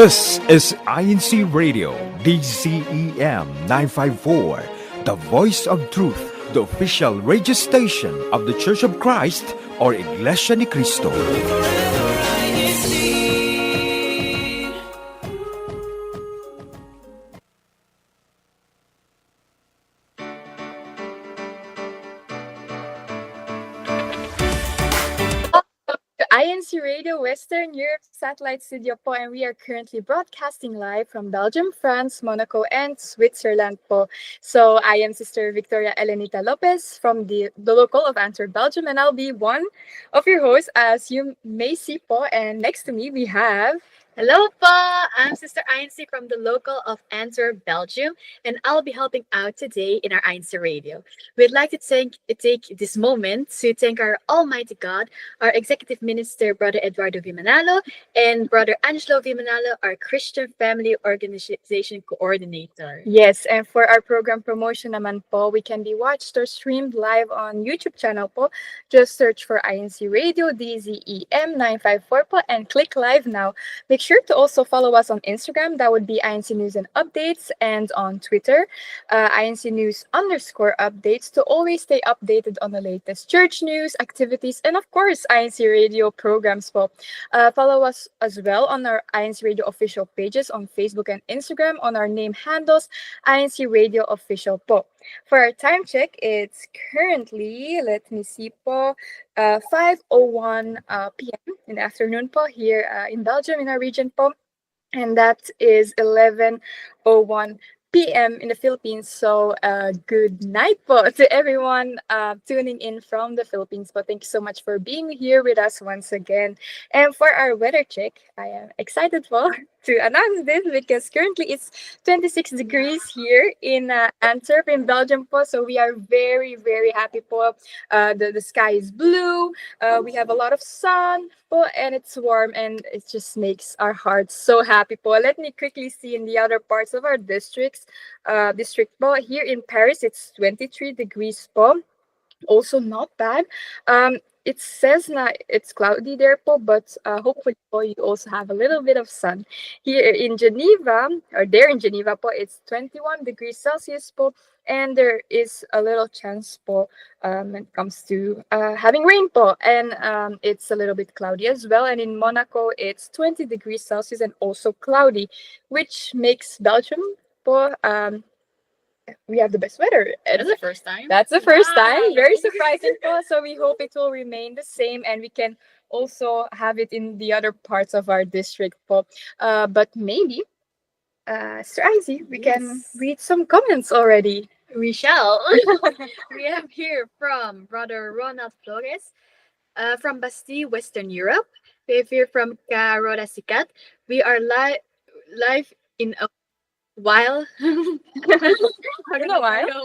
This is INCRadio, DCEM 954, the voice of truth, the official radio station of the Church of Christ or Iglesia ni Cristo. INC Radio Western Europe Satellite Studio po, and we are currently broadcasting live from Belgium, France, Monaco, and Switzerland po. So I am Sister Victoria Elenita Lopez from the local of Antwerp, Belgium, and I'll be one of your hosts, as you may see po. And next to me we have... Hello po! I'm Sister INC from the local of Antwerp, Belgium, and I'll be helping out today in our INC Radio. We'd like to take this moment to thank our Almighty God, our Executive Minister, Brother Eduardo Vimanalo, and Brother Angelo Vimanalo, our Christian Family Organization Coordinator. Yes, and for our program promotion naman po, we can be watched or streamed live on YouTube channel po. Just search for INC Radio, DZEM 954 po, and click live now. Make sure to also follow us on Instagram. That would be INC News and Updates, and on Twitter, INC News_updates, to always stay updated on the latest church news, activities, and of course, INC Radio programs po. Follow us as well on our INC Radio official pages on Facebook and Instagram on our name handles, INC Radio Official po. For our time check, it's currently, let me see po, 5:01 p.m. in the afternoon po here in Belgium, in our region po. And that is 11:01 p.m. in the Philippines. So good night po to everyone tuning in from the Philippines. But thank you so much for being here with us once again. And for our weather check, I am excited po to announce this because currently it's 26 degrees here in Antwerp, in Belgium po. So we are very, very happy po. The sky is blue. We have a lot of sun po, and it's warm, and it just makes our hearts so happy po. Let me quickly see in the other parts of our district po. Here in Paris, it's 23 degrees po. Also not bad. It says na it's cloudy there po, but hopefully po you also have a little bit of sun. Here in Geneva, or there in Geneva po, it's 21 degrees Celsius po, and there is a little chance po when it comes to having rain po, and it's a little bit cloudy as well. And in Monaco, it's 20 degrees Celsius and also cloudy, which makes Belgium po we have the best weather. That's the first time. That's the first time. Very surprising po. So we hope it will remain the same, and we can also have it in the other parts of our district po. But maybe, Sir Izzy, we can read some comments already. We shall. We have here from Brother Ronald Flores from Bastille, Western Europe. We have here from Carola Sikat. We are live in a while.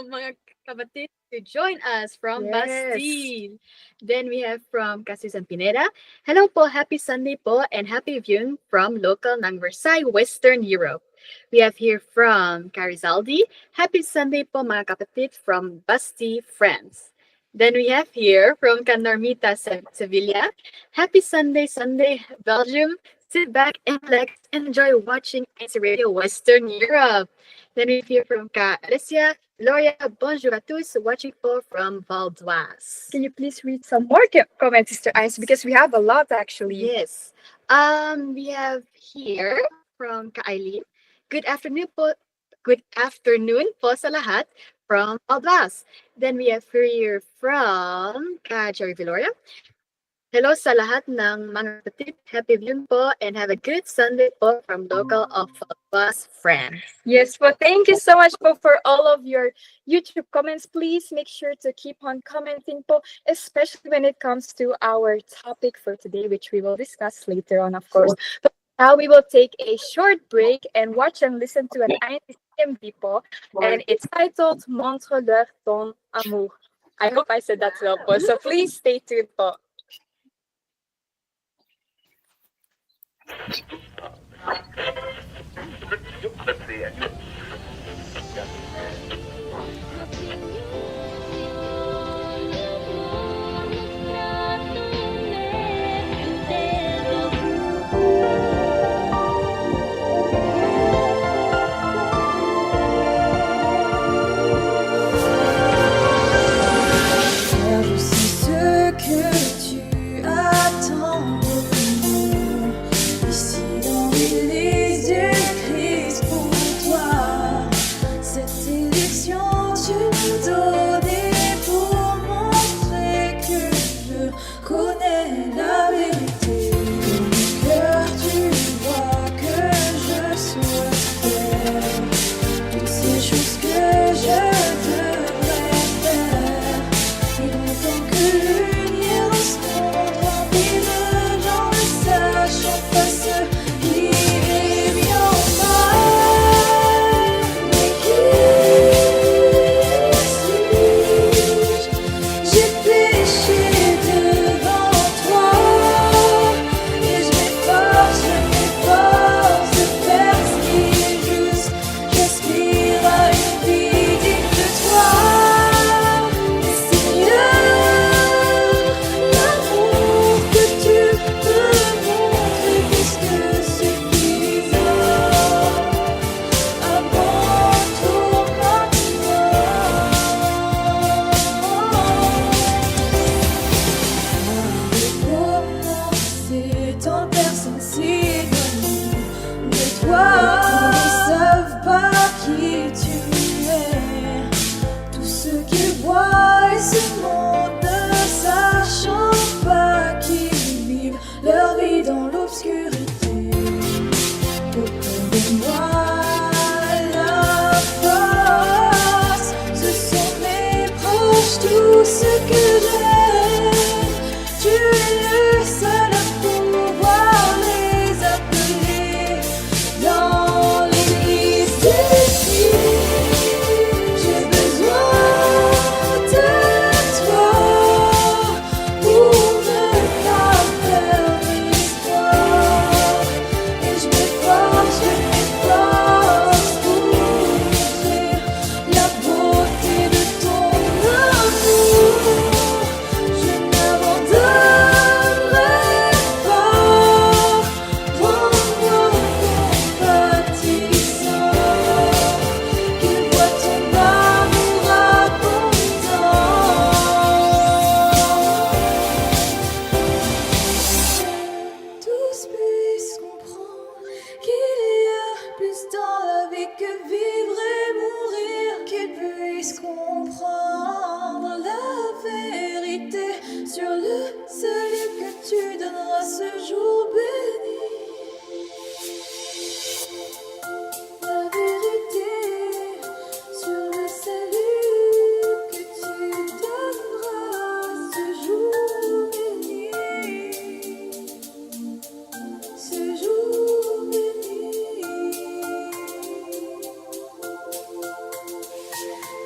Mga kapatid to join us from Bastille. Then we have from Casusan Pineda. Hello po, happy Sunday po, and happy viewing from local ng Versailles, Western Europe. We have here from Carizaldi. Happy Sunday po mga kapatid from Bastille, France. Then we have here from Canormita, Sevilla. Happy Sunday, Belgium. Sit back and relax and enjoy watching INCRadio Western Europe. Then we hear from Alicia, Gloria, bonjour à tous, watching po from Val d'Oise. Can you please read some more comments, Sister Ice, because we have a lot actually. Yes. We have here from Kailin. Good afternoon po sa lahat from Val d'Oise. Then we have here from Jerry Viloria. Hello sa lahat ng mga kapatid. Happy viewing po, and have a good Sunday po from local of us friends. Yes po, thank you so much po for all of your YouTube comments. Please make sure to keep on commenting po, especially when it comes to our topic for today, which we will discuss later on, of course. But now we will take a short break and watch and listen to an INCMV po, and it's titled Montre-leur ton amour. I hope I said that well po, so please stay tuned po.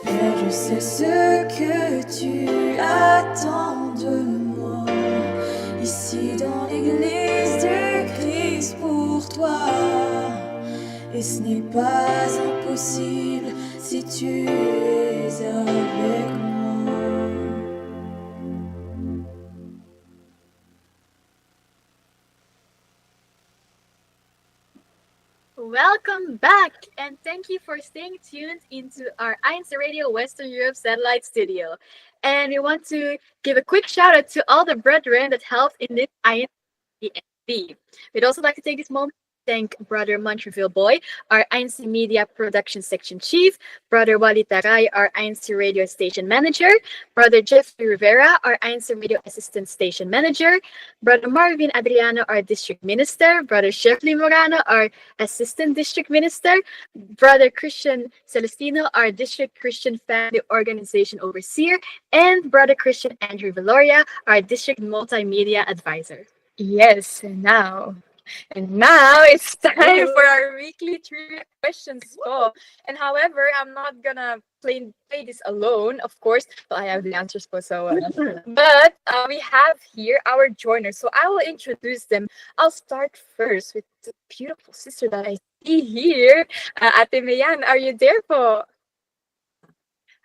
Et je sais ce que tu attends de moi, ici dans l'église du Christ pour toi. Et ce n'est pas impossible si tu es avec moi. Welcome back, and thank you for staying tuned into our INCRadio Western Europe satellite studio. And we want to give a quick shout out to all the brethren that helped in this INC. We'd also like to take this moment to thank Brother Montreal Boy, our INC Media Production Section Chief, Brother Wally Taray, our INC Radio Station Manager, Brother Jeffrey Rivera, our INC Radio Assistant Station Manager, Brother Marvin Adriano, our District Minister, Brother Shefli Morano, our Assistant District Minister, Brother Christian Celestino, our District Christian Family Organization Overseer, and Brother Christian Andrew Valoria, our District Multimedia Advisor. Yes, and now it's time for our weekly trivia questions po. And however, I'm not gonna play this alone, of course. Well, I have the answers po, so but we have here our joiners. So I will introduce them. I'll start first with the beautiful sister that I see here. Ate Mayan, are you there po?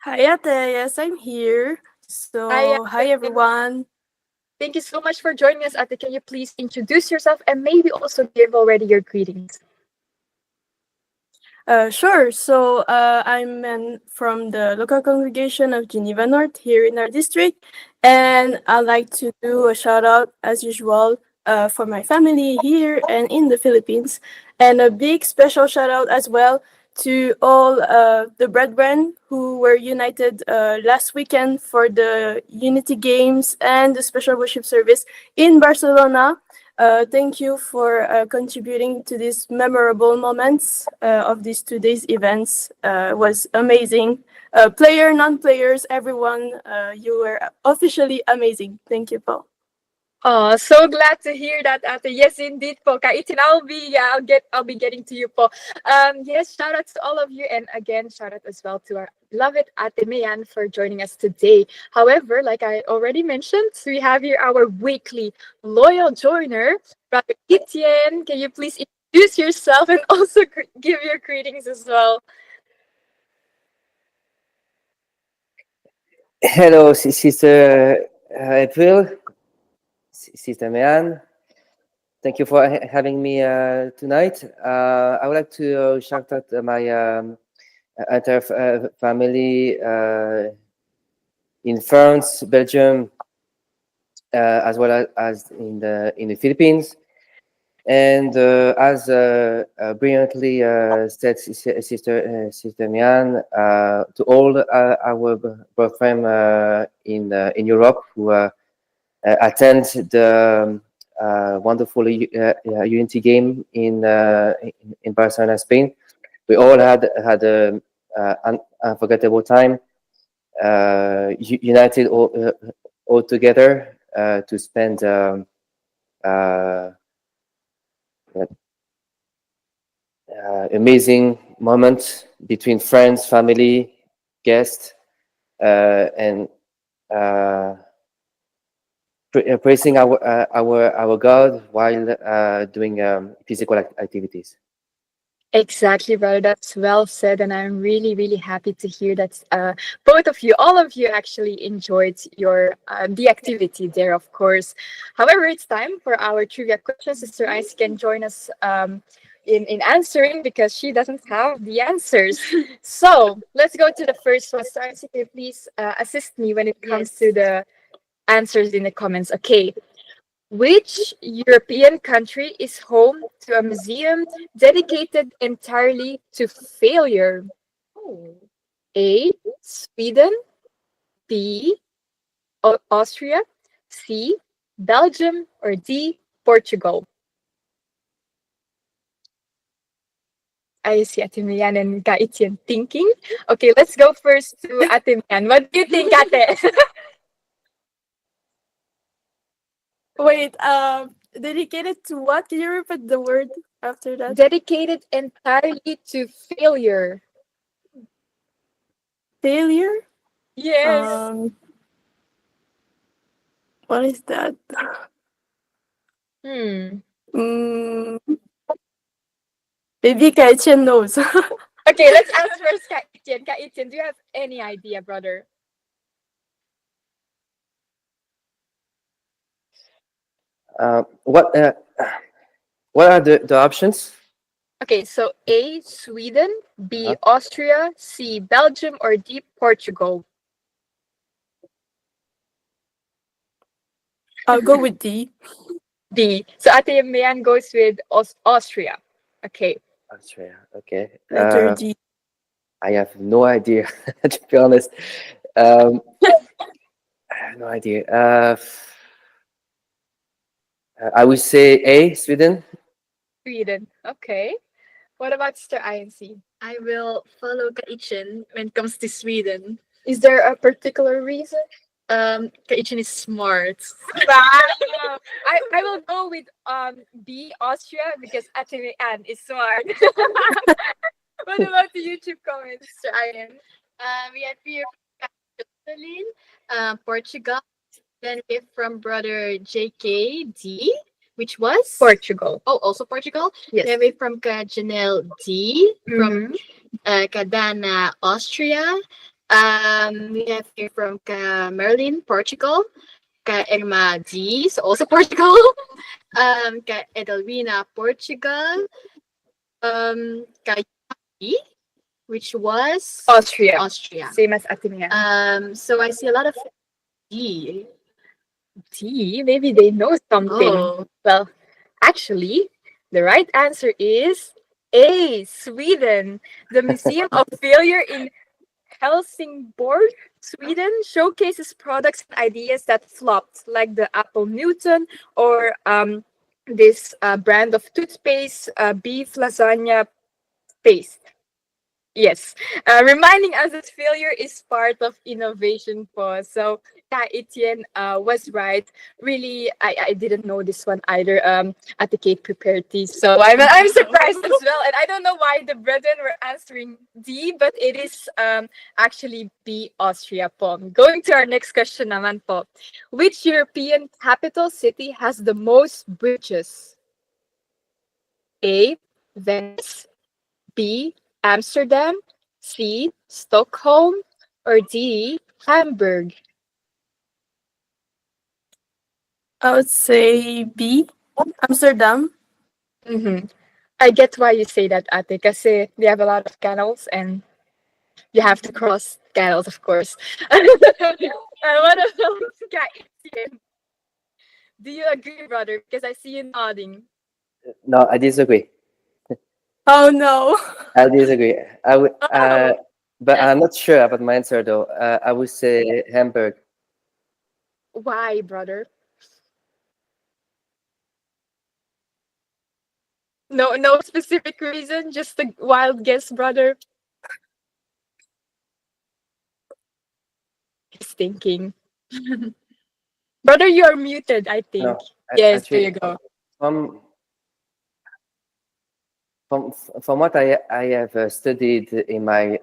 Hi, Ate. Yes, I'm here. Hi, So, hi, everyone. thank you so much for joining us, Ate. Can you please introduce yourself and maybe also give already your greetings? Sure. So, from the local congregation of Geneva North here in our district, and I'd like to do a shout out, as usual, for my family here and in the Philippines, and a big special shout out as well to all the brethren who were united last weekend for the Unity Games and the special worship service in Barcelona. Thank you for contributing to these memorable moments of these 2 days events. Was amazing. Player, non-players, everyone, you were officially amazing. Thank you, Paul. Oh, so glad to hear that, Ate. Yes, indeed, po. Kaitin, I'll be getting to you, po. Yes, shout out to all of you, and again, shout out as well to our beloved Ate Mayan for joining us today. However, like I already mentioned, we have here our weekly loyal joiner, Brother Etienne. Can you please introduce yourself and also give your greetings as well? Hello, Sister April, Sister Mayan. Thank you for having me tonight. I would like to shout out my entire family in France, Belgium, as well as in the Philippines. And as brilliantly said Sister Mian, to all our brethren in Europe who attend the wonderful Unity game in Barcelona, Spain, we all had an unforgettable time, united all together to spend. Amazing moment between friends, family, guests, and praising our God while doing physical activities. Exactly, brother. That's well said, and I'm really, really happy to hear that both of you, all of you, actually enjoyed your the activity there. Of course. However, it's time for our trivia questions. Sister Ice can join us in answering because she doesn't have the answers. So let's go to the first one. Sister Ice, can you please assist me when it comes to the answers in the comments? Okay. Which European country is home to a museum dedicated entirely to failure? A. Sweden. B. Austria. C. Belgium. Or D. Portugal. I see Ate Mian and Kaitian thinking. Okay, let's go first to Ate Mian. What do you think, Ate? Wait, dedicated to what? Can you repeat the word after that? Dedicated entirely to failure. Failure. Yes. What is that? Hmm. Mm, maybe Kaichen knows. Okay, let's ask first Ka Etienne. Ka Etienne, do you have any idea, brother? What what are the options? Okay, so A, Sweden, B, Uh-huh. Austria, C, Belgium, or D, Portugal? I'll go with D. D. So Ate Mayan goes with Austria. Okay. Austria. Okay. Letter D. I have no idea, to be honest. Um, I have no idea. I would say A, Sweden. Sweden. Okay. What about Sister INC? I will follow Kaichin when it comes to Sweden. Is there a particular reason? Kaichin is smart. Wow. I will go with B, Austria, because Ate Mayan is smart. What about the YouTube comments, Sister Ian? We have here Jocelyn, Portugal. Then we have from brother JKD, which was Portugal. Oh, also Portugal. Yes. Then we have from Janelle D from Mhm. Kadana, Austria. We have here from Merlin, Portugal. Irma D, so also Portugal. Edelwina, Portugal. Kayi, which was Austria. Austria. Same as Ate Mayan. So I see a lot of D. D, maybe they know something. Oh, Well, actually, the right answer is A, Sweden. The Museum of Failure in Helsingborg, Sweden, showcases products and ideas that flopped, like the Apple Newton or this brand of toothpaste, beef lasagna paste. Yes, reminding us that failure is part of innovation po. So, Ka Etienne was right. Really, I didn't know this one either. Ate Kate prepared these. So I'm surprised as well. And I don't know why the brethren were answering D, but it is actually B, Austria po. Going to our next question naman po. Which European capital city has the most bridges? A, Venice. B, Amsterdam, C, Stockholm, or D, Hamburg? I would say B. Amsterdam. Mm-hmm. I get why you say that, Ate, kasi they have a lot of canals and you have to cross canals, of course. What about Etienne? Do you agree, brother? Because I see you nodding. No, I disagree. Oh no. I disagree. I would, Oh, but I'm not sure about my answer though. I would say Hamburg. why, brother? No specific reason, just a wild guess, brother. He's thinking. Brother, you are muted, I think. No, Yes, there you actually, go. from from from what I have studied in my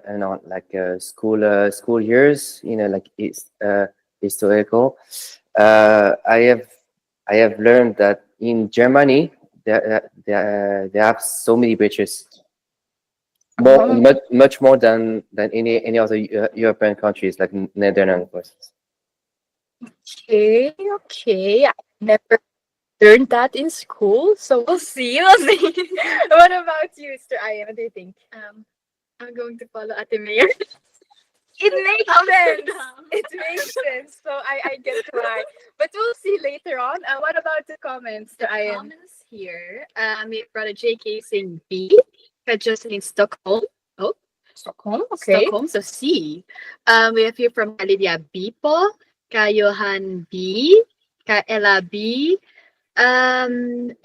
school years, like it's historical. I have learned that in Germany they have so many bridges, Oh, much more than any other European countries like Netherlands, for instance. okay, okay. I never learned that in school, so we'll see. We'll see. What about you, Mr. Ian? What do you think? I'm going to follow Ate Mayor. It makes sense. It makes sense. So I get why. But we'll see later on. What about the comments, Mr. Ian? Comments here. We have brother JK saying B. Jocelyn Stockholm. Oh, Stockholm, okay. Stockholm. So C. We have here from Lydia B po. Johan B. Ella B. And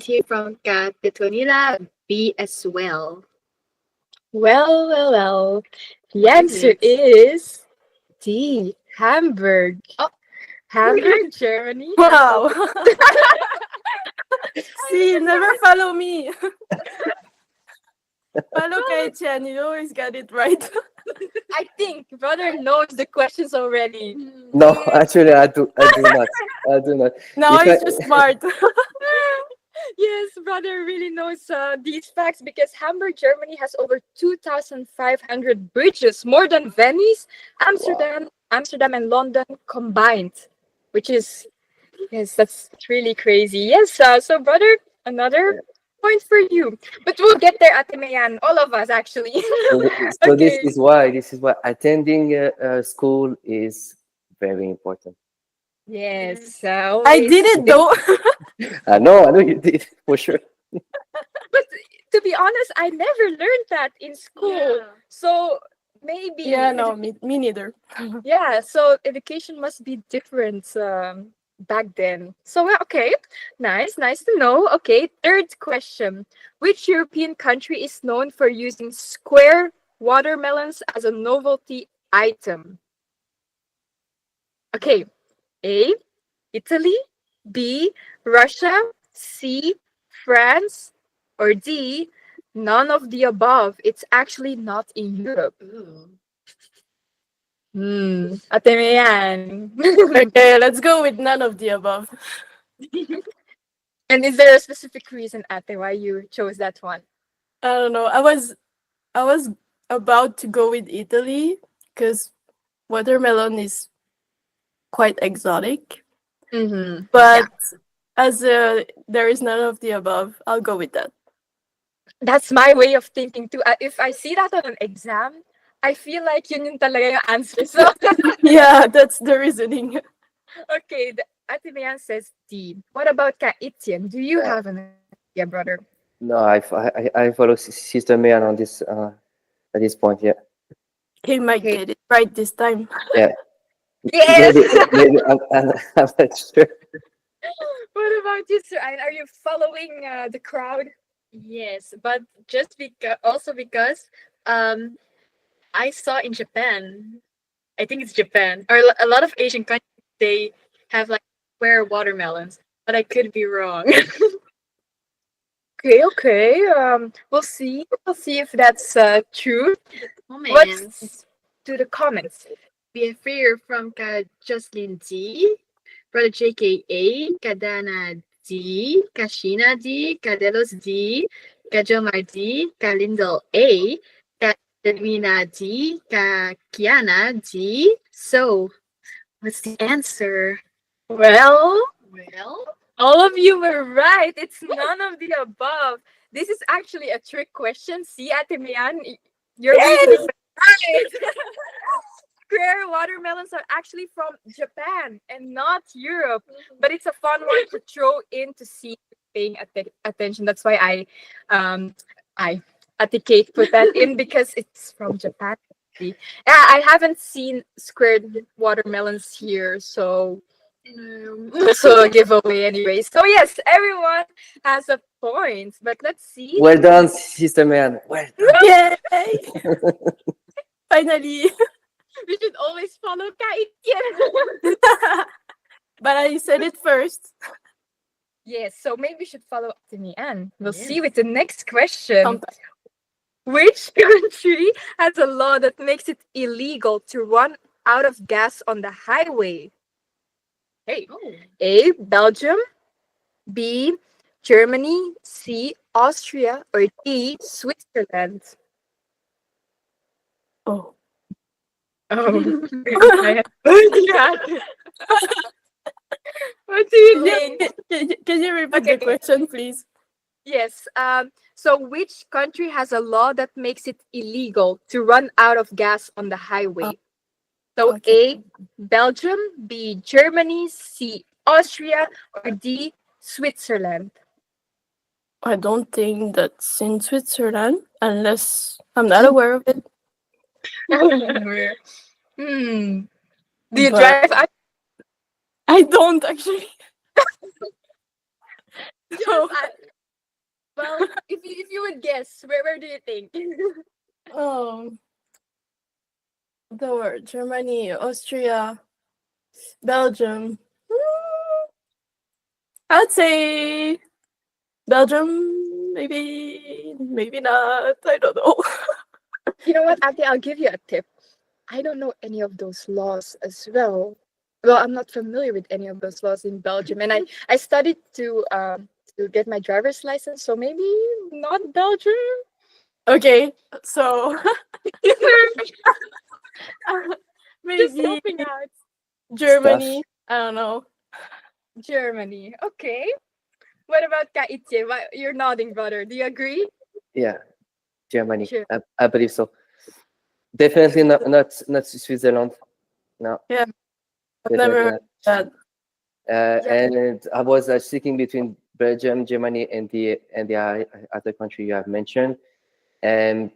here from Petronila B as well. Well. The answer is D, Hamburg. Oh. Hamburg, Germany. Wow. See, never follow me. Well, okay, Chen, you always got it right. I think brother knows the questions already. No, actually, I do not. I do not. Now If I, he's just smart. Yes, brother really knows these facts because Hamburg, Germany has over 2,500 bridges, more than Venice, wow. Amsterdam, and London combined, which is, yes, that's really crazy. Yes, so brother, another point for you. But we'll get there, Ate Mayan, all of us actually. So this Okay. is why attending school is very important. Yes, I always. did it though. I know you did for sure. But to be honest, I never learned that in school. Yeah. So maybe Yeah, no, me neither. yeah, so education must be different back then. So okay, nice to know. Okay, third question: which European country is known for using square watermelons as a novelty item? Okay, A, Italy, B, Russia, C, France, or D, none of the above. It's actually not in Europe. Ooh. Ate Mayan. Okay, let's go with none of the above. And is there a specific reason, Ate, why you chose that one? I don't know. I was about to go with Italy because watermelon is quite exotic. Mm-hmm. But as there is none of the above, I'll go with that. That's my way of thinking too. If I see that on an exam, I feel like yun yung talaga yung answer. So, Yeah, that's the reasoning. okay, Ate Mayan says D. What about Ka Etienne? Do you have an idea, brother? No, I follow Sister Mayan on this at this point. Yeah, He might Okay. get it right this time. yeah. Yes! Maybe I'm not sure. What about you, Sir Ayn? Are you following the crowd? Yes, but just because um I saw in Japan, I think it's Japan, or a lot of Asian countries, they have like square watermelons, but I could be wrong. Okay. We'll see. We'll see if that's true. Comments. Let's do the comments. We have here from Jocelyn D, Brother JKA, Kadana D, Kashina D, Kadelos D, Kajomar D, Kalindel A, Edwina D, Kiana D. So, what's the answer? Well, Well, all of you were right. It's none of the above. This is actually a trick question. See, Ate Mian, your reasoning was right. Square watermelons are actually from Japan and not Europe. But it's a fun one to throw in to see if you're paying attention. That's why I Ate Kate put that in because it's from Japan. Yeah, I haven't seen squared watermelons here, so also a giveaway anyway. So yes, everyone has a point. But let's see. Well done, Sister Mayan. Well done. Yay! Finally. We should always follow Kaitien. But I said it first. Yes, so maybe we should follow up to me, and we'll see Yes. with the next question. Sometimes. Which country has a law that makes it illegal to run out of gas on the highway? Hey, A, Belgium, B, Germany, C, Austria, or D, Switzerland? Oh. Oh, yeah. What do you think? Can you repeat Okay. the question, please? Yes. So which country has a law that makes it illegal to run out of gas on the highway? So Okay. A, Belgium, B, Germany, C, Austria, or D, Switzerland? I don't think that's in Switzerland, unless I'm not aware of it. Hmm. Do you But drive? I don't actually. So, Well, if you would guess, where do you think? the word Germany, Austria, Belgium. I'd say Belgium. maybe not. I don't know. You know what, Ate, I'll give you a tip. I don't know any of those laws as well. Well, I'm not familiar with any of those laws in Belgium, and I studied to get my driver's license, so maybe not Belgium. Okay, so Just maybe helping out. Germany. I don't know. Germany. Okay. What about Kaitie? You're nodding, brother. Do you agree? Yeah, Germany. Sure. I believe so. Definitely not Switzerland. No. Yeah, I've Definitely never not. heard that. And I was sitting between Belgium, Germany, and the other country you have mentioned, and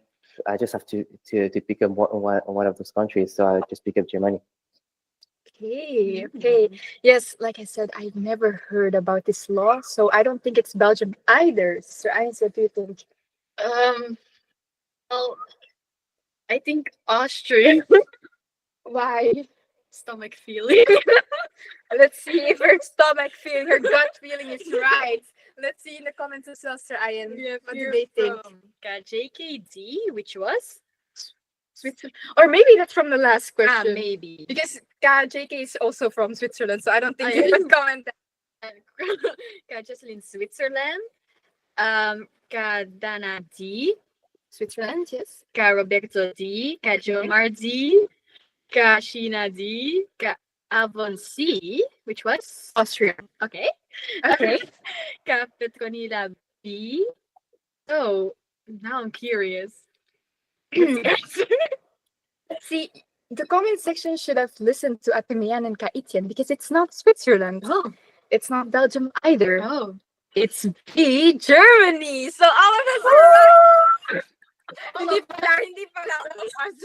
I just have to pick up one of those countries. So I just pick up Germany. Okay. Okay. Yes, like I said, I've never heard about this law, so I don't think it's Belgium either. Sir Ines, what do you think? Well, I think Austria. Why? Stomach feeling. Let's see if her stomach feeling, her gut feeling is right. Let's see in the comments as well, Sir Ian. What do they think? JKD, which was Switzerland. Or maybe that's from the last question. maybe. Because JK is also from Switzerland, so I don't think you can comment that. Jocelyn, Switzerland. Dana D, Switzerland, yes. Roberto D, Jomar D, Sheena D, Avon C, which was Austria. okay. Okay. Petronila B. Oh, now I'm curious. See, the comment section should have listened to Atimian and Kaitian because it's not Switzerland. Oh, It's not Belgium either. oh. It's B, Germany. So all of us are right. Hindi pala all of us.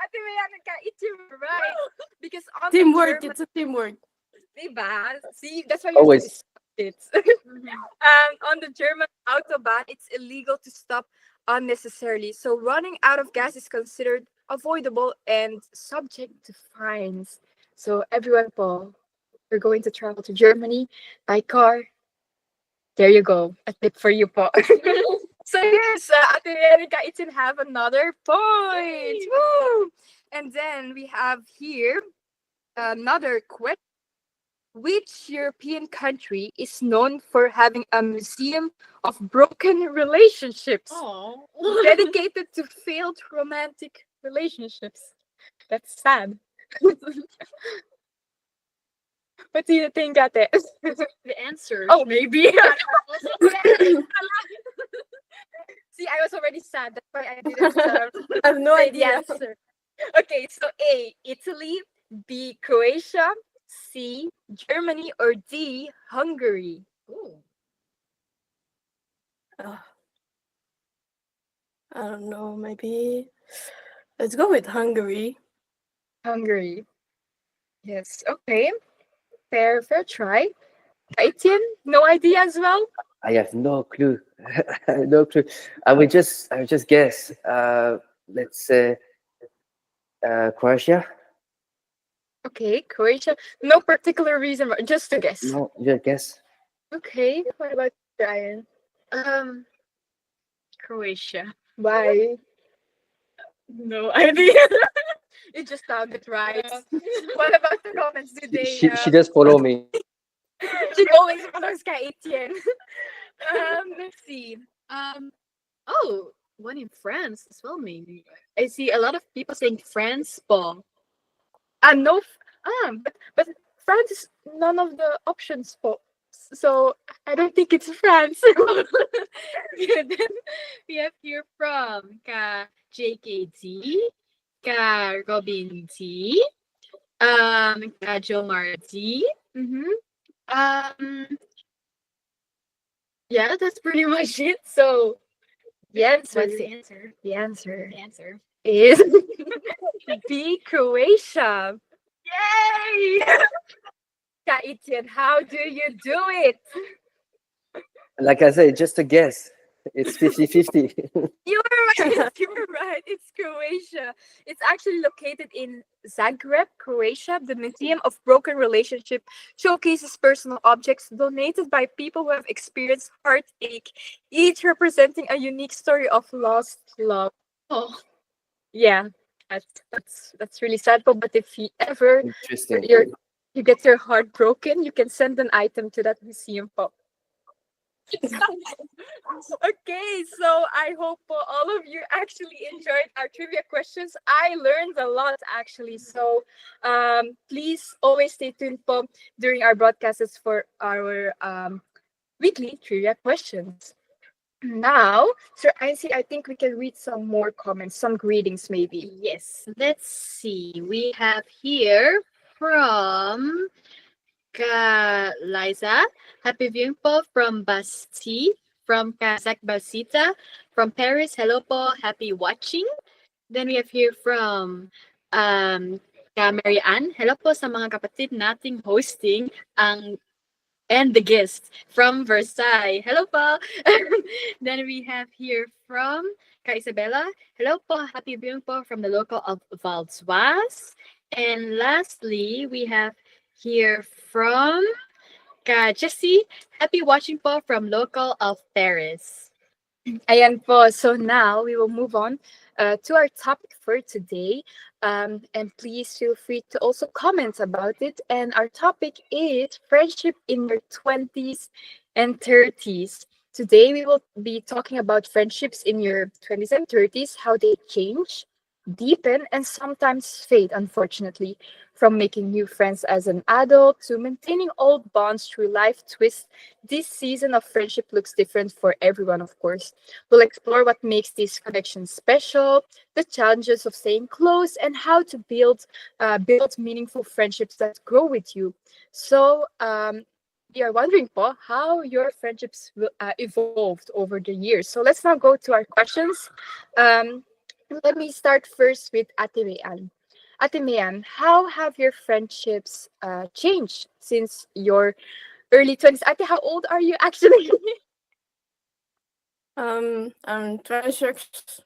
Atimian and Kaitian were right. Because on Teamwork. the It's a teamwork. German, see, that's why you Always. it. On the German autobahn, it's illegal to stop unnecessarily. So running out of gas is considered avoidable and subject to fines. So everyone, Paul, you're going to travel to Germany by car. There you go. A tip for you, Paul. So yes, Ate Erika, it can have another point. Woo! And then we have here another question. Which European country is known for having a museum of broken relationships Oh. dedicated to failed romantic relationships? That's sad. What do you think, Ate? The answer. Oh, maybe. See, I was already sad. That's why I didn't I have no say the idea. answer. Okay, so A, Italy, B, Croatia, C, Germany, or D, Hungary? Ooh. I don't know. Maybe let's go with Hungary. Hungary. Yes, okay. Fair try. Etienne, no idea as well? I have no clue. No clue. I would just guess. Let's say Croatia. Okay, Croatia. No particular reason, but just to guess. No, just guess. Okay, what about Brian? Croatia. Why? No idea. It just sounded right. What about the comments? Did they? She does follow me. She always follows Kay Etienne. Let's see. Oh, one in France as well, maybe. I see a lot of people saying France, Paul. No, but France is none of the options for. So I don't think it's France. Yeah, then we have here from JKT, Robin T, Jomar T. Yeah, that's pretty much it. So Yes, what's the answer? The answer The answer. is B, Croatia. Yay! Etienne, how do you do it? Like I said, just a guess. It's 50-50. You're right. You're right. It's Croatia. It's actually located in Zagreb, Croatia. The Museum of Broken Relationship showcases personal objects donated by people who have experienced heartache, each representing a unique story of lost love. Oh, Yeah, that's really sad. But if you ever Interesting. your you get your heart broken, you can send an item to that museum. Pop. Okay, so I hope all of you actually enjoyed our trivia questions. I learned a lot actually. So please always stay tuned po during our broadcasts for our weekly trivia questions. Now, Sir Ainsi, I think we can read some more comments, some greetings maybe. yes. Let's see. We have here from Liza. Happy viewing po from Basti, from Kazakh Basita, from Paris. Hello po. Happy watching. Then we have here from Mary Ann. Hello po sa mga kapatid nating hosting and the guest from Versailles. Hello po. Then we have here from Isabella. Hello po. Happy viewing po from the local of Valdoise. And lastly, we have here from Jessie. Happy watching po from local of Paris. Ayan po. So now we will move on to our topic for today. And please feel free to also comment about it. And our topic is friendship in your 20s and 30s. Today we will be talking about friendships in your 20s and 30s, how they change, deepen, and sometimes fade, unfortunately. From making new friends as an adult to maintaining old bonds through life twists, this season of friendship looks different for everyone, of course. We'll explore what makes these connections special, the challenges of staying close, and how to build meaningful friendships that grow with you. So, we are wondering, po, how your friendships evolved over the years. So let's now go to our questions. Um, Let me start first with Ate Mayan. Ate Mayan, how have your friendships changed since your early 20s? Ate, how old are you actually? I'm 26.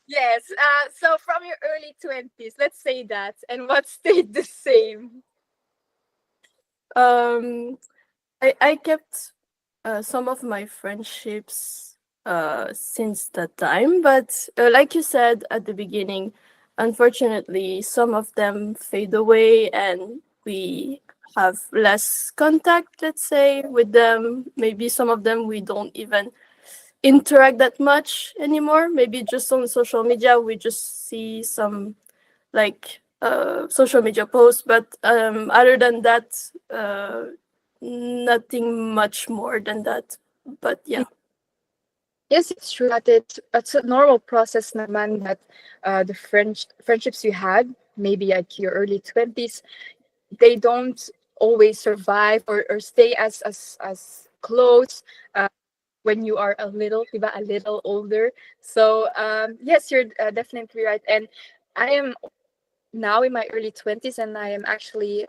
Yes. So from your early 20s, let's say that, and what stayed the same? I kept some of my friendships since that time, but like you said at the beginning, unfortunately, some of them fade away and we have less contact, let's say, with them. Maybe some of them we don't even interact that much anymore. Maybe just on social media, we just see some like social media posts, but other than that, nothing much more than that. But yeah. Yes, it's true that it's a normal process naman that the friendships you had, maybe at your early 20s, they don't always survive or stay as close when you are diba, a little older. So yes, you're definitely right. And I am now in my early 20s, and I am actually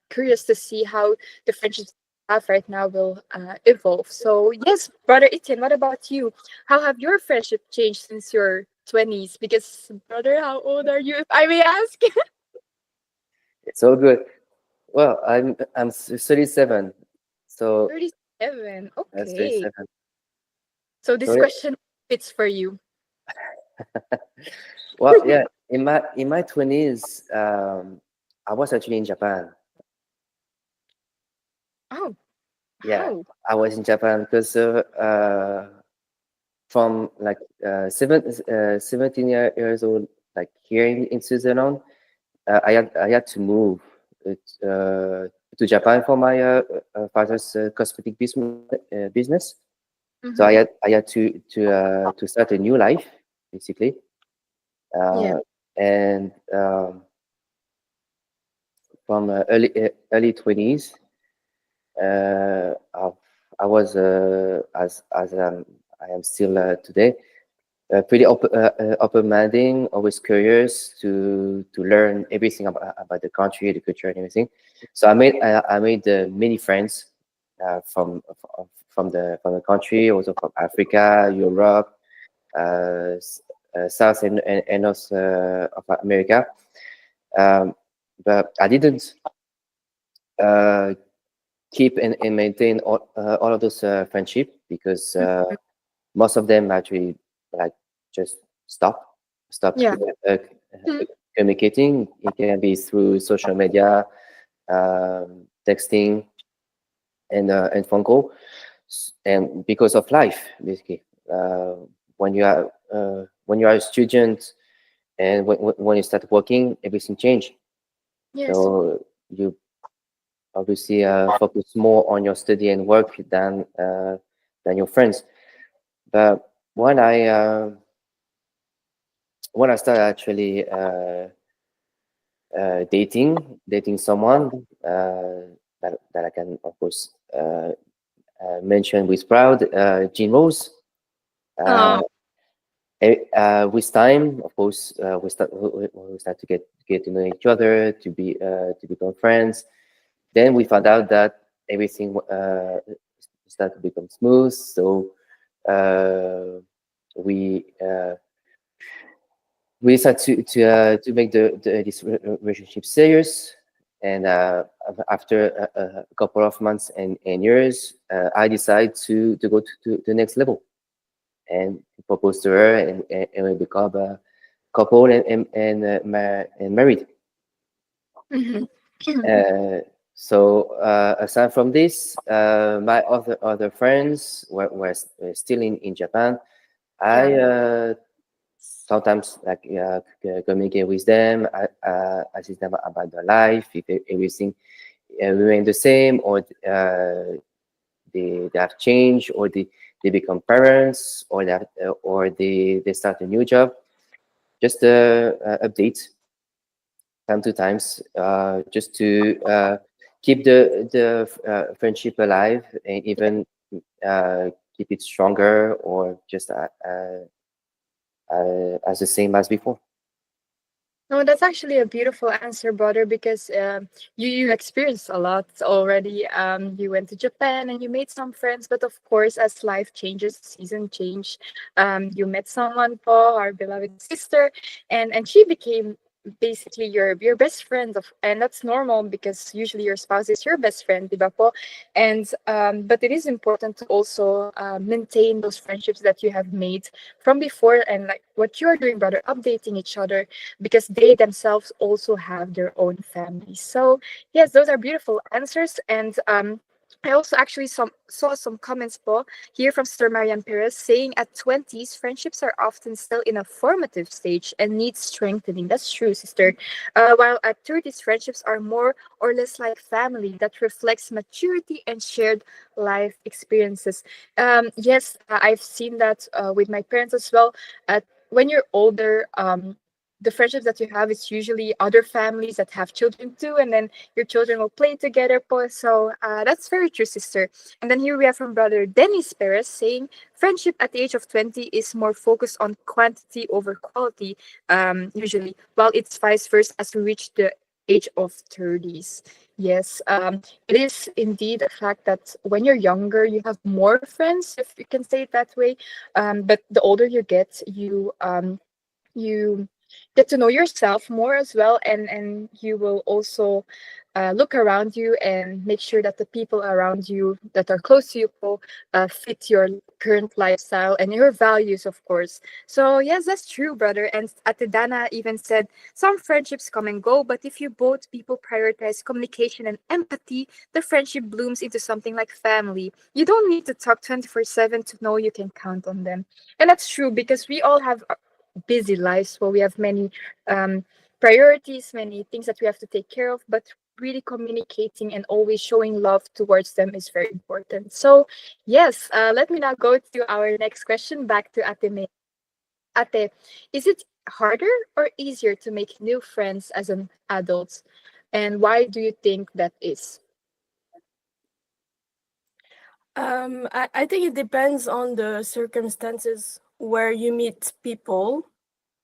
curious to see how the friendships I have right now will evolve. So yes, brother Etienne, what about you? How have your friendship changed since your 20s? Because brother, how old are you, if I may ask? It's all good. Well, I'm 37, so 37. that's Okay. 37. So this So yeah, question fits for you. well, yeah, in my 20s, I was actually in Japan. Oh, Yeah, how? I was in Japan because from like 17 years old, like here in Switzerland, I had to move to Japan for my father's cosmetic business. So Mhm. I had to start a new life, basically. Yeah. And from early 20s, I was as I am still today, pretty open-minded, always curious to learn everything about the country, the culture, and everything. So I made many friends from the country, also from Africa, Europe, South and North of America. But I didn't keep and maintain all of those friendship because most of them actually like just stop Yeah. communicating. It can be through social media, texting, and phone call, and because of life, basically. When you are a student and when you start working, everything change. Yes. So you obviously focus more on your study and work than your friends. But when I started actually dating someone that I can of course mention with proud, Jean Rose. Oh, With time, of course, we start to get to know each other, to become friends. Then we found out that everything started to become smooth. So uh, we uh, we decided to make this relationship serious. And after a couple of months and years, I decided to go to the next level and propose to her, and we become a couple and married. mhm. So aside from this, my other friends were still in Japan. I sometimes like communicate with them. I ask them about their life, if everything remain the same, or they have changed, or they become parents, or they start a new job. Just update time to times, just to keep the friendship alive, and even keep it stronger, or just as the same as before. No, that's actually a beautiful answer, brother, because you experienced a lot already. You went to Japan and you made some friends, but of course, as life changes, season change, you met someone, Paul, our beloved sister, and she became basically your best friend of, and that's normal because usually your spouse is your best friend, di ba po? And but it is important to also maintain those friendships that you have made from before, and like what you are doing, brother, updating each other because they themselves also have their own families. So yes, those are beautiful answers. And I also actually saw some comments, Paul, here from Sister Marianne Perez saying at 20s, friendships are often still in a formative stage and need strengthening. That's true, sister. While at 30s, friendships are more or less like family that reflects maturity and shared life experiences. Yes, I've seen that with my parents as well. When you're older, the friendships that you have is usually other families that have children too, and then your children will play together po. So that's very true, sister. And then here we have from brother Dennis Perez saying friendship at the age of 20 is more focused on quantity over quality, usually, while it's vice versa as we reach the age of 30s. Yes, it is indeed a fact that when you're younger you have more friends, if you can say it that way, but the older you get, you get to know yourself more as well, and you will also look around you and make sure that the people around you that are close to you will fit your current lifestyle and your values, of course. So yes, that's true, brother. And Atidana even said some friendships come and go, but if you both people prioritize communication and empathy, the friendship blooms into something like family. You don't need to talk 24/7 to know you can count on them. And that's true because we all have busy lives where we have many priorities, many things that we have to take care of, but really communicating and always showing love towards them is very important. So, yes, let me now go to our next question back to Ate May. Ate, is it harder or easier to make new friends as an adult? And why do you think that is? I think it depends on the circumstances where you meet people.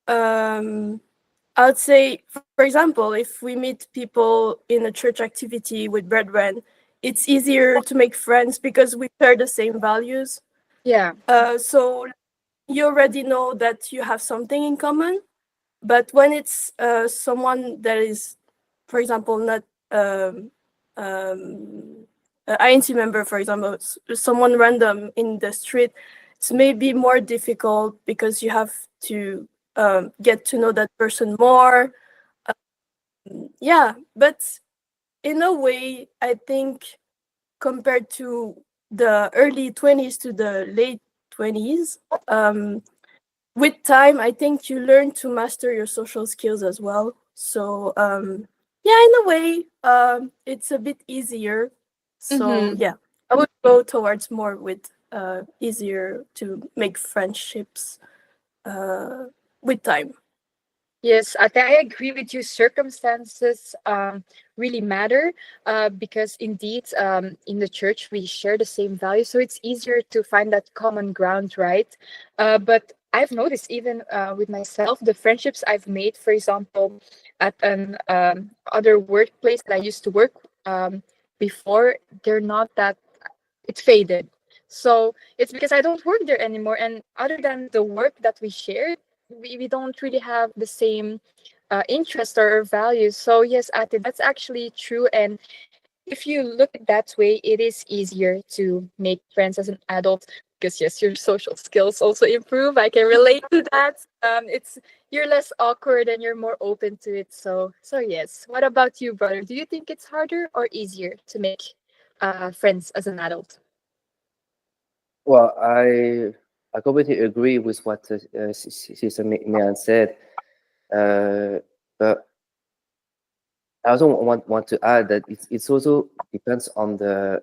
I would say, for example, if we meet people in a church activity with brethren, it's easier to make friends because we share the same values. Yeah. So you already know that you have something in common. But when it's someone that is, for example, not an INC member, for example, someone random in the street, it's maybe more difficult because you have to get to know that person more. Yeah, but in a way, I think compared to the early 20s to the late 20s, with time, I think you learn to master your social skills as well. So, yeah, in a way, it's a bit easier. So, Mm-hmm. yeah, I would go towards more with easier to make friendships with time. Yes, I agree with you. Circumstances really matter because indeed, in the church, we share the same values. So it's easier to find that common ground, right? But I've noticed even with myself, the friendships I've made, for example, at an other workplace that I used to work before, they're not that, it faded. So it's because I don't work there anymore. And other than the work that we shared, we don't really have the same interest or values. So yes, Ate, that's actually true. And if you look at that way, it is easier to make friends as an adult because yes, your social skills also improve. I can relate to that. It's you're less awkward and you're more open to it. So yes. What about you, brother? Do you think it's harder or easier to make friends as an adult? Well, I completely agree with what Sister Mian said, but I also want to add that it's also depends on the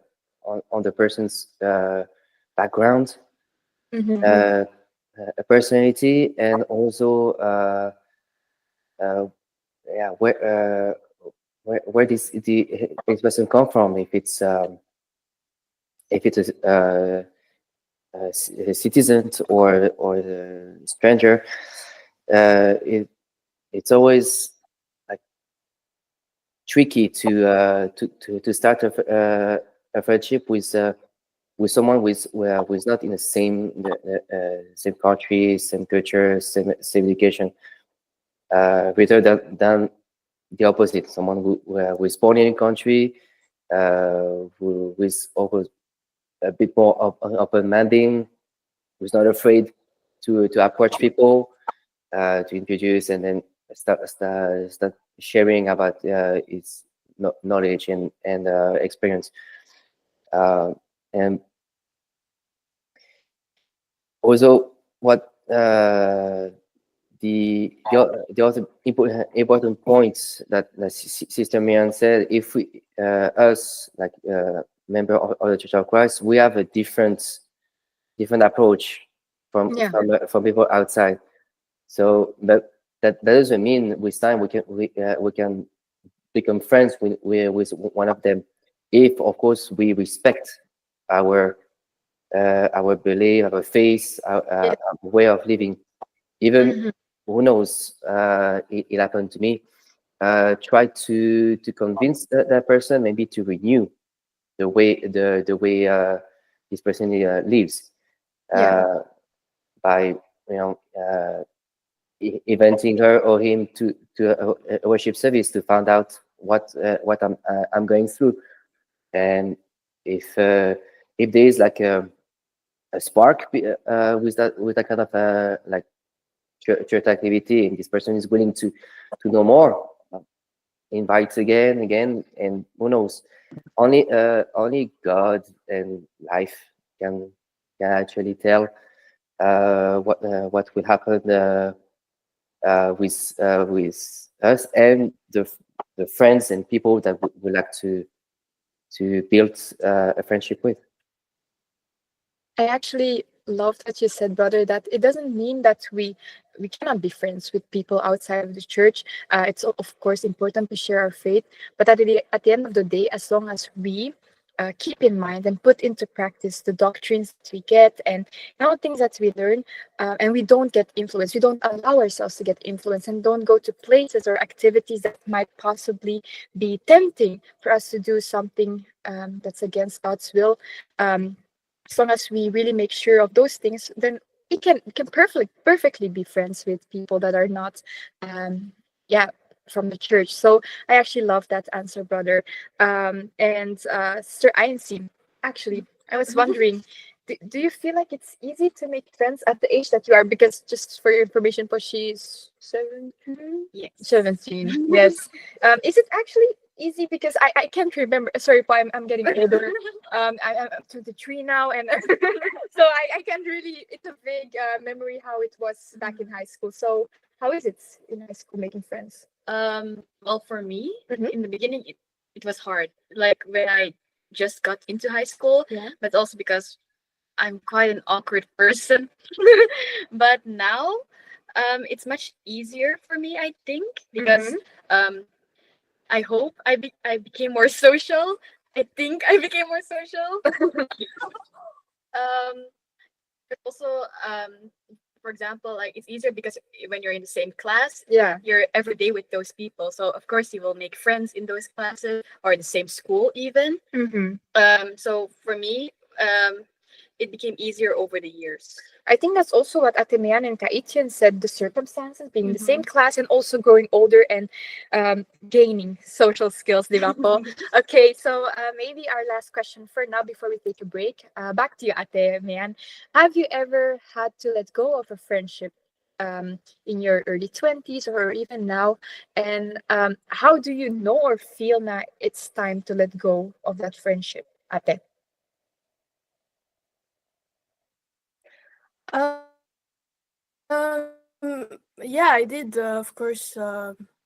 person's background, Mm-hmm. uh, personality, and also uh, yeah, where this person come from. If it's a citizen or a stranger, it's always like tricky to start a friendship with someone who is not in the same country, same culture, same education. Rather than the opposite, someone who is born in a country, who is also a bit more open-minded, who's not afraid to approach people, to introduce, and then start sharing about its knowledge and experience. Uh, and also, what the other important points that Sister Mian said, if we us like member of the Church of Christ, we have a different approach Yeah. from people outside. So, but that doesn't mean with time we can become friends with one of them, if of course we respect our our belief, our faith, Yeah. our way of living. Even Mm-hmm. who knows, it happened to me. Try to convince that person, maybe to renew the way this person lives, Yeah. uh, by inventing her or him to a worship service to find out what I'm going through, and if if there is like a spark with that kind of like church activity, and this person is willing to know more, invites again, and who knows, only God and life can actually tell what will happen with us and the friends and people that we like to build a friendship with. I actually loved what you said, brother, that it doesn't mean that we cannot be friends with people outside of the church. It's of course important to share our faith, but at the end of the day, as long as we keep in mind and put into practice the doctrines that we get and things that we learn, and we don't get influenced. We don't allow ourselves to get influenced and don't go to places or activities that might possibly be tempting for us to do something that's against God's will. As long as we really make sure of those things, then we can perfectly be friends with people that are not yeah from the church. So I actually love that answer, brother. And Sister Einstein, actually, I was wondering, do you feel like it's easy to make friends at the age that you are? Because just for your information, but she's 17. Yes. 17. Yes. Is it actually easy? Because I can't remember. Sorry, Pa, I'm getting older. I'm 23 now, and so I can't really. It's a vague memory how it was back in high school. So how is it in high school making friends? Well, for me, Mhm. in the beginning, it was hard. Like when I just got into high school, Yeah. but also because I'm quite an awkward person. But now, it's much easier for me, I think, because I hope I became more social. I think I became more social. um, but also, for example, like it's easier because when you're in the same class, Yeah. you're every day with those people. So of course you will make friends in those classes or in the same school even. So for me, it became easier over the years. I think that's also what Atemean and Kaitian said, the circumstances, being in the same class and also growing older and gaining social skills, di ba po? Okay, so maybe our last question for now before we take a break. Back to you, Ate Mean. Have you ever had to let go of a friendship in your early 20s or even now? And how do you know or feel now it's time to let go of that friendship, Ate? Yeah, I did. Of course,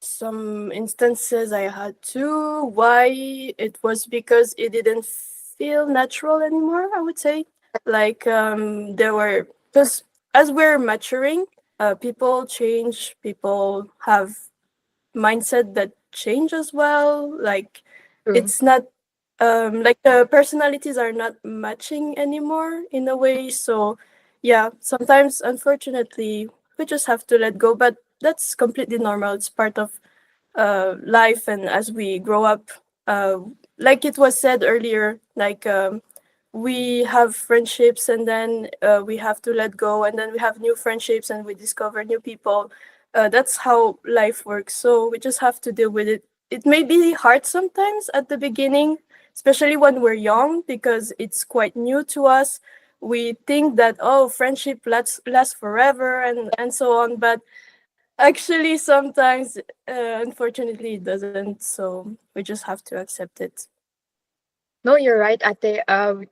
some instances I had to. Why? It was because it didn't feel natural anymore, I would say. Like, there were, because as we're maturing, people change, people have mindset that change as well. Like, True. it's not, like the personalities are not matching anymore in a way. So, yeah, sometimes, unfortunately, we just have to let go, but that's completely normal. It's part of life, and as we grow up, uh, like it was said earlier, like, we have friendships, and then we have to let go, and then we have new friendships, and we discover new people. That's how life works, so we just have to deal with it. It may be hard sometimes at the beginning, especially when we're young, because it's quite new to us. We think that, oh, friendship lasts forever, and so on, but actually sometimes, unfortunately, it doesn't, so we just have to accept it. No, you're right, Ate.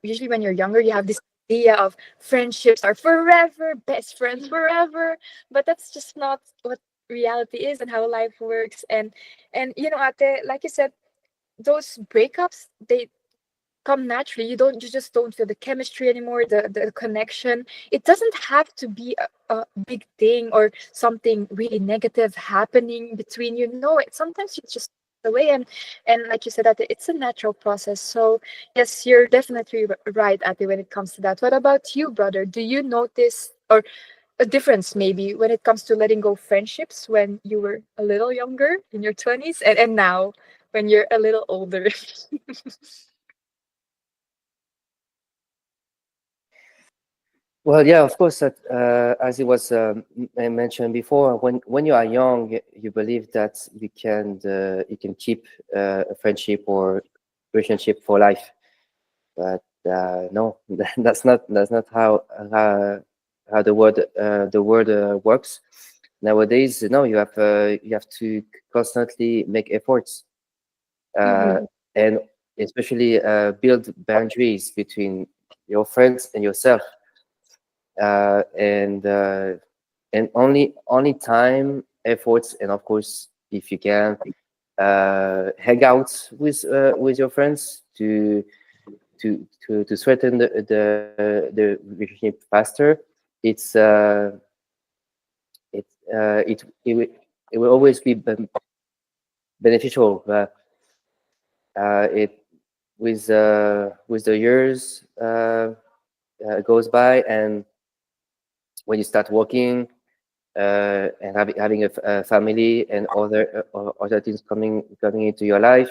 Usually when you're younger, you have this idea of friendships are forever, best friends forever, but that's just not what reality is and how life works. And Ate, like you said, those breakups, they come naturally. You just don't feel the chemistry anymore, the connection. It doesn't have to be a big thing or something really negative happening between you. No, sometimes it's just the way, and like you said, that it's a natural process. So yes, you're definitely right, Ate, when it comes to that. What about you, brother? Do you notice or a difference maybe when it comes to letting go friendships when you were a little younger in your 20s and now when you're a little older? Well, yeah, of course. That as it was mentioned before, when you are young, you believe that you can keep a friendship or relationship for life. But no, that's not how the world works. Nowadays, no, you have to constantly make efforts, uh, and especially build boundaries between your friends and yourself, and only time, efforts, and of course, if you can, hang out with your friends to strengthen the relationship faster. It's it it will always be beneficial. It with the years goes by, and when you start working and having a family and other things coming into your life,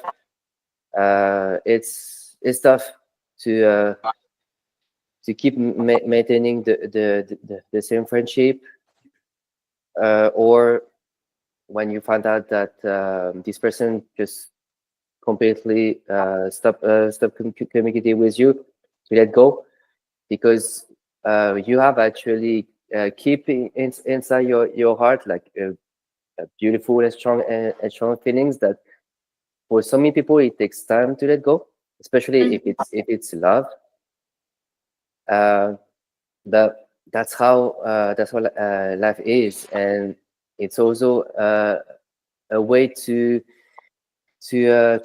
it's tough to keep maintaining the same friendship, or when you find out that this person just completely stop communicating with you, to let go, because you have actually keeping inside your heart like beautiful and strong feelings that for so many people it takes time to let go, especially if it's love. But that's how life is, and it's also a way to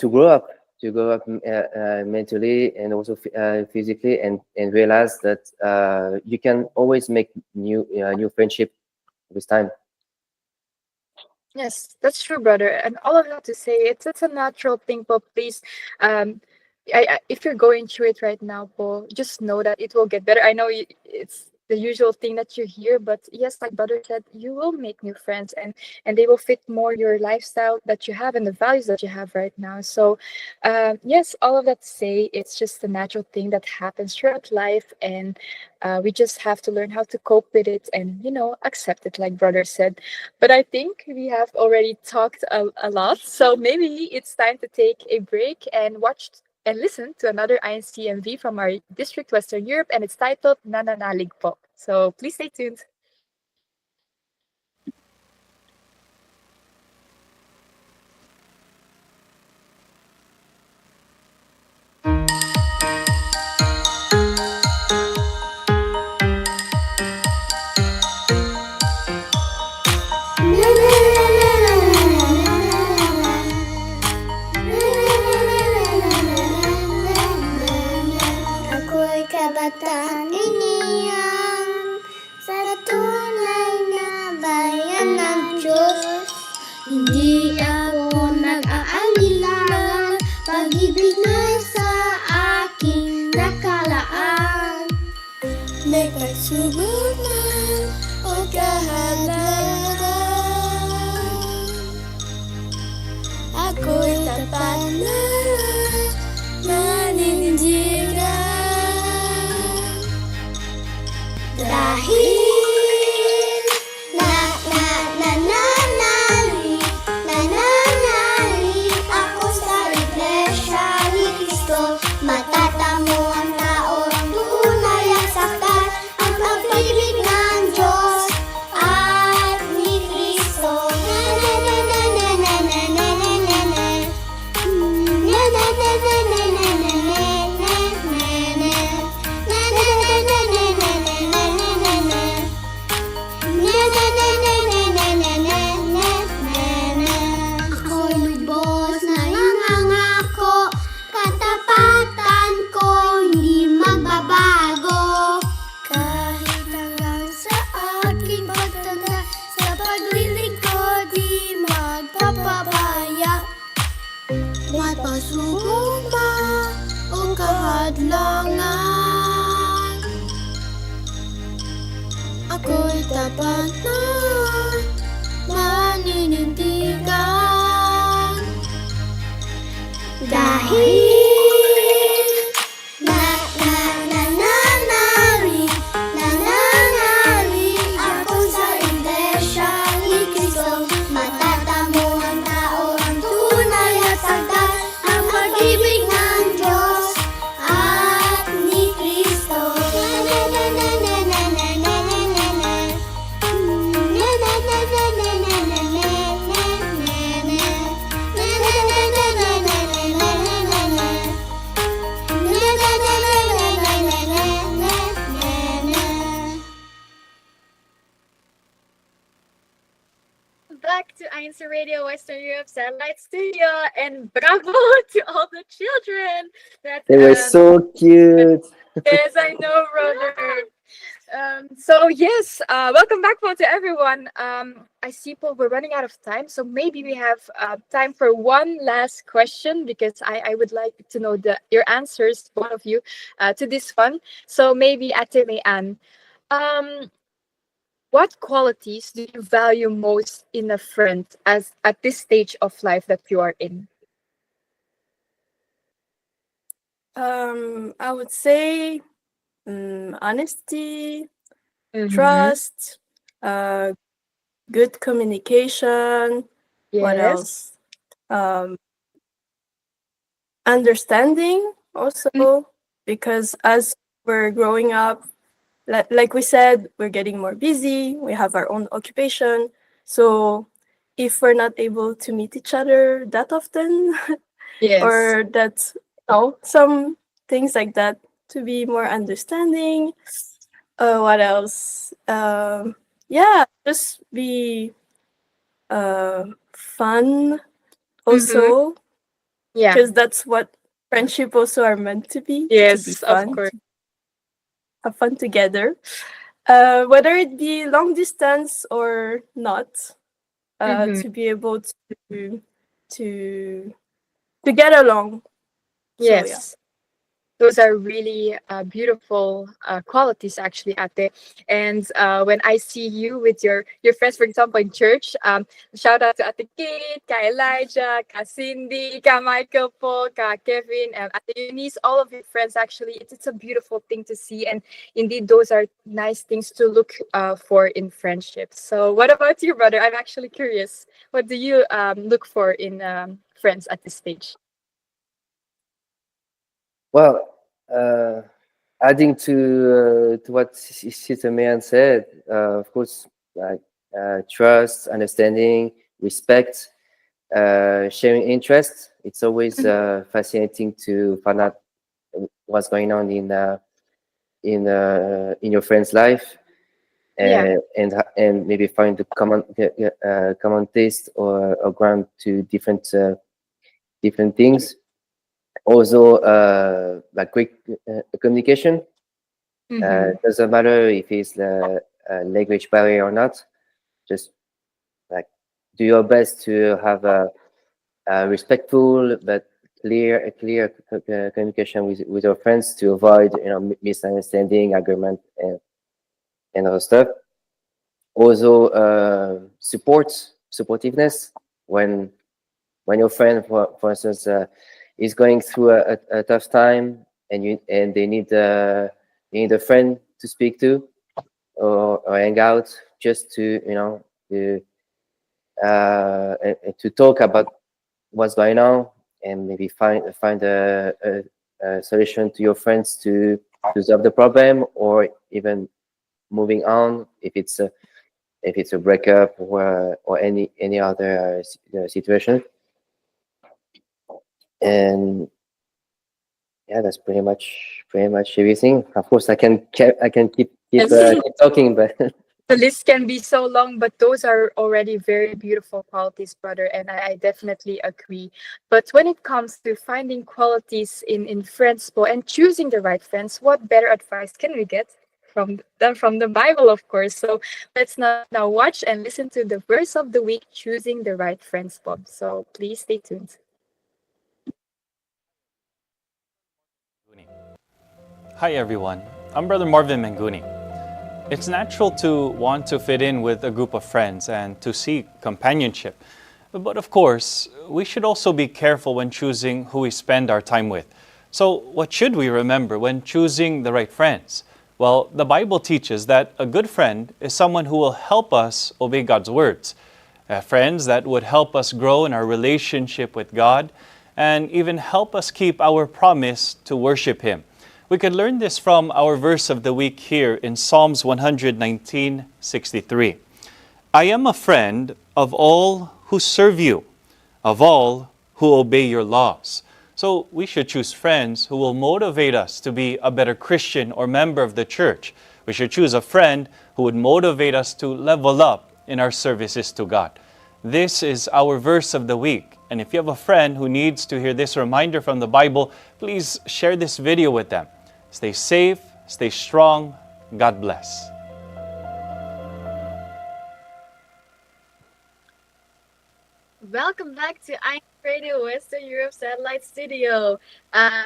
grow up, mentally and also physically, and realize that you can always make new friendship with time. Yes, that's true, brother. And all of that to say, it's a natural thing, but please, um, if you're going through it right now, Paul, just know that it will get better. I know it's the usual thing that you hear, but yes, like brother said, you will make new friends, and they will fit more your lifestyle that you have and the values that you have right now. So, yes, all of that to say, it's just a natural thing that happens throughout life, and we just have to learn how to cope with it and accept it, like brother said. But I think we have already talked a lot, so maybe it's time to take a break and watch and listen to another INCMV from our district, Western Europe, and it's titled Nananalig Po. So please stay tuned. Ako'y kabataan iniyang sa tunay na bayan ng Diyos. Hindi ako nag-aalinlangan, pag-ibig na sa aking nakalaan. May pagsubok man o kahadlangan, ako'y tapat na nanindigan. Dahil nananali ako sa Iglesia ni Cristo, matatamo ang tao ang tunay ang saktan, ang pag-ibig ng Diyos at ni Cristo. Ako'y lubos na nangangako, katapatan ko hindi magbabago. Kahit hanggang sa aking pagtanda, sa paglilingkod di magpapabaya. May pasubok ba o kahadlangan, ako'y tapat na maninindigan. Dahil nananali ako sa Iglesia ni Cristo, matatamo ang tao ang tunay at sagdan, ang pag-ibig ng Diyos at ni Cristo. Back to INCRadio Western Europe Satellite Studio, and bravo to all the children. That They were so cute. Yes, I know, brother. So yes, welcome back po to everyone. I see po we're running out of time, so maybe we have time for one last question because I would like to know your answers, both of you, to this one. So maybe Ate Mayan, um, what qualities do you value most in a friend as at this stage of life that you are in? I would say honesty, Mm-hmm. trust, good communication. What Yes. else? Um, Understanding also, because as we're growing up, like we said, we're getting more busy. We have our own occupation. So if we're not able to meet each other that often, Yes. or that's some things like that, to be more understanding. What else? Yeah, just be fun Mm-hmm. also, Yeah. because that's what friendship also are meant to be Yes, of fun, course. to have fun together. Whether it be long distance or not, Mm-hmm. to be able to to get along. So yeah. Yes. Those are really beautiful qualities, actually, Ate. And when I see you with your friends, for example, in church, shout out to Ate Kate, Ka Elijah, Ka Cindy, Ka Michael po, Ka Kevin, Ate Eunice, all of your friends, actually, it's a beautiful thing to see. And indeed, those are nice things to look for in friendships. So what about you, brother? I'm actually curious. What do you look for in friends at this stage? Well, adding to what Sister Mayan said, of course, like trust, understanding, respect, sharing interests. It's always fascinating to find out what's going on in your friend's life, Yeah. and maybe find the common taste or ground to different things. Also, like quick communication. Mm-hmm. Doesn't matter if it's the language barrier or not. Just like do your best to have a respectful but clear communication with your friends to avoid misunderstanding, argument, and other stuff. Also, supportiveness when your friend, for instance, is going through a tough time and they need a friend to speak to or hang out just to to talk about what's going on and maybe find a solution to your friends to solve the problem or even moving on if it's a breakup or any other situation. And yeah, that's pretty much everything. Of course, I can keep talking, but The list can be so long, but those are already very beautiful qualities, brother, and I definitely agree. But when it comes to finding qualities in friends po, and choosing the right friends, what better advice can we get from the Bible, of course? So let's now watch and listen to the verse of the week, choosing the right friends po. So please stay tuned. Hi everyone, I'm Brother Marvin Manguni. It's natural to want to fit in with a group of friends and to seek companionship. But of course, we should also be careful when choosing who we spend our time with. So, what should we remember when choosing the right friends? Well, the Bible teaches that a good friend is someone who will help us obey God's words. Friends that would help us grow in our relationship with God and even help us keep our promise to worship Him. We can learn this from our verse of the week here in Psalms 119:63. I am a friend of all who serve you, of all who obey your laws. So we should choose friends who will motivate us to be a better Christian or member of the church. We should choose a friend who would motivate us to level up in our services to God. This is our verse of the week. And if you have a friend who needs to hear this reminder from the Bible, please share this video with them. Stay safe, stay strong, God bless. Welcome back to INCRadio Western Europe Satellite Studio.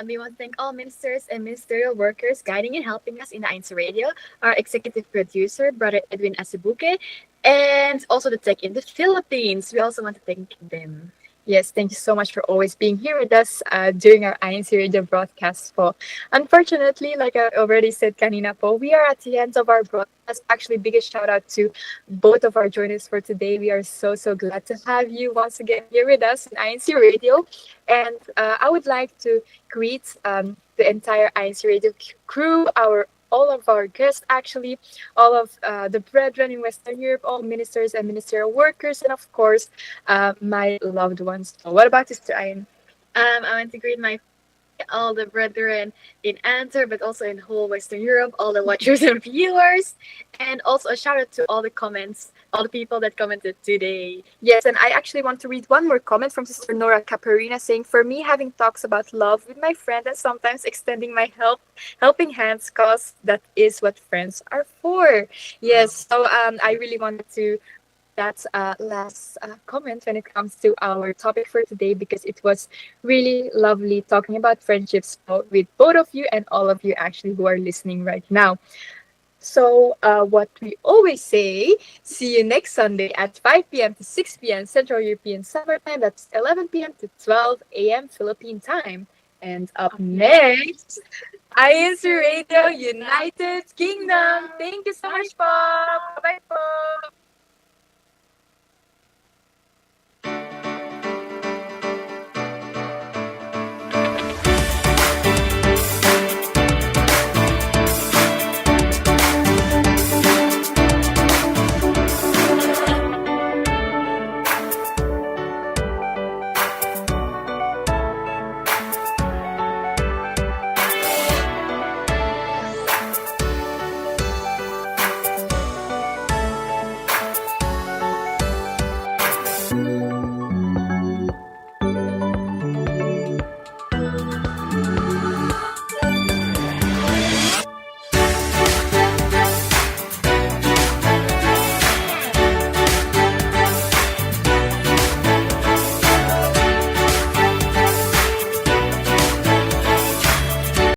We want to thank all ministers and ministerial workers guiding and helping us in the INCRadio, our executive producer, Brother Edwin Asibuke, and also the tech in the Philippines. We also want to thank them. Yes, thank you so much for always being here with us during our INC Radio broadcast po. Unfortunately, like I already said kanina po, we are at the end of our broadcast. Actually, biggest shout out to both of our joiners for today. We are so glad to have you once again here with us in INC Radio. And I would like to greet the entire INC Radio crew, all of our guests, actually, all of the brethren in Western Europe, all ministers and ministerial workers, and of course, my loved ones. So what about Sister Ayn? I want to greet all the brethren in Antwerp, but also in whole Western Europe, all the watchers and viewers, and also a shout out to all the comments, all the people that commented today. Yes, and I actually want to read one more comment from Sister Nora Caparina saying, for me, having talks about love with my friend and sometimes extending my helping hands, cause that is what friends are for. Yes, so I really wanted to that's last comment when it comes to our topic for today, because it was really lovely talking about friendships with both of you and all of you actually who are listening right now. So what we always say, see you next Sunday at 5 p.m. to 6 p.m. Central European Summer Time. That's 11 p.m. to 12 a.m. Philippine Time. And up next, INC Radio United Kingdom. Thank you so much, po. Bye-bye, po.